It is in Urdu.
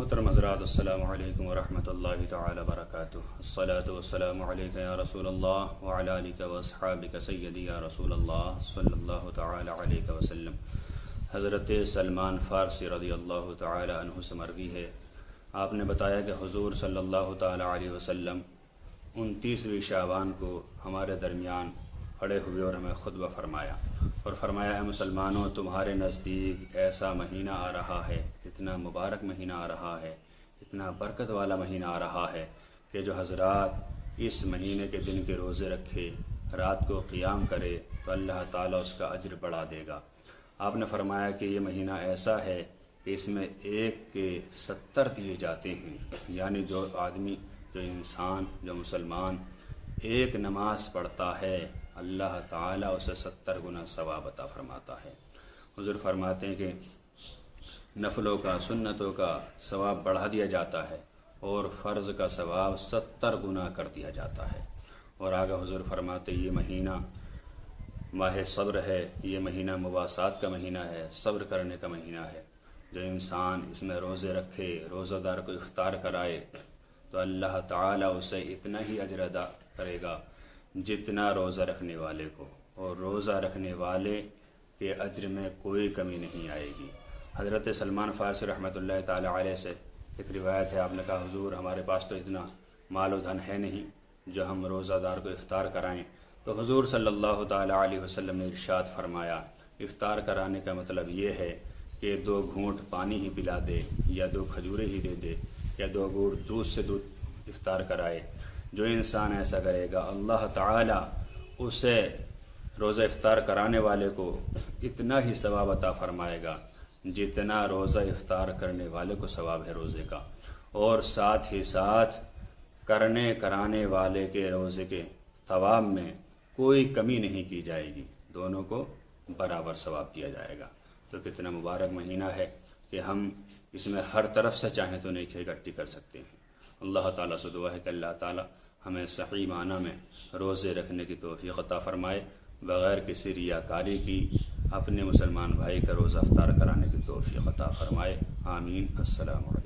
محترم حضرات، السلام علیکم ورحمۃ اللہ تعالی وبرکاتہ۔ الصلاۃ والسلام علیک یا رسول اللہ وعلی آلک واصحابک سیدی یا رسول اللہ صلی اللہ تعالی علیہ وسلم۔ حضرت سلمان فارسی رضی اللہ تعالی عنہ سے مروی ہے، آپ نے بتایا کہ حضور صلی اللہ تعالی علیہ وسلم 29ویں شعبان کو ہمارے درمیان کھڑے ہوئے اور ہمیں خطبہ فرمایا اور فرمایا، اے مسلمانوں، تمہارے نزدیک ایسا مہینہ آ رہا ہے، اتنا مبارک مہینہ آ رہا ہے، اتنا برکت والا مہینہ آ رہا ہے کہ جو حضرات اس مہینے کے دن کے روزے رکھے، رات کو قیام کرے تو اللہ تعالیٰ اس کا اجر بڑھا دے گا۔ آپ نے فرمایا کہ یہ مہینہ ایسا ہے کہ اس میں 1 کے 70 دیے جاتے ہیں، یعنی جو آدمی، جو انسان، جو مسلمان ایک نماز پڑھتا ہے، اللہ تعالیٰ اسے 70 گنا ثواب عطا فرماتا ہے۔ حضور فرماتے ہیں کہ نفلوں کا، سنتوں کا ثواب بڑھا دیا جاتا ہے اور فرض کا ثواب 70 گنا کر دیا جاتا ہے۔ اور آگے حضور فرماتے یہ مہینہ ماہ صبر ہے، یہ مہینہ مباسات کا مہینہ ہے، صبر کرنے کا مہینہ ہے۔ جو انسان اس میں روزے رکھے، روزہ دار کو افطار کرائے تو اللہ تعالیٰ اسے اتنا ہی اجر ادا کرے گا جتنا روزہ رکھنے والے کو، اور روزہ رکھنے والے کے اجر میں کوئی کمی نہیں آئے گی۔ حضرت سلمان فارسی رحمۃ اللہ تعالی علیہ سے ایک روایت ہے، آپ نے کہا حضور ہمارے پاس تو اتنا مال و دھن ہے نہیں جو ہم روزہ دار کو افطار کرائیں، تو حضور صلی اللہ تعالی علیہ وسلم نے ارشاد فرمایا، افطار کرانے کا مطلب یہ ہے کہ 2 گھونٹ پانی ہی پلا دے، یا 2 کھجوریں ہی دے دے، یا 2 گھونٹ دودھ سے افطار کرائے۔ جو انسان ایسا کرے گا اللہ تعالیٰ اسے روزہ افطار کرانے والے کو اتنا ہی ثواب عطا فرمائے گا جتنا روزہ افطار کرنے والے کو ثواب ہے روزے کا، اور ساتھ ہی ساتھ کرانے والے کے روزے کے ثواب میں کوئی کمی نہیں کی جائے گی، دونوں کو برابر ثواب دیا جائے گا۔ تو کتنا مبارک مہینہ ہے کہ ہم اس میں ہر طرف سے چاہیں تو نیکی اکٹھی کر سکتے ہیں۔ اللہ تعالیٰ سے دعا ہے کہ اللہ تعالیٰ ہمیں صحیح معنی میں روزے رکھنے کی توفیق عطا فرمائے، بغیر کسی ریاکاری کی اپنے مسلمان بھائی کا روزہ افطار کرانے کی توفیق عطا فرمائے، آمین۔ السلام علیکم۔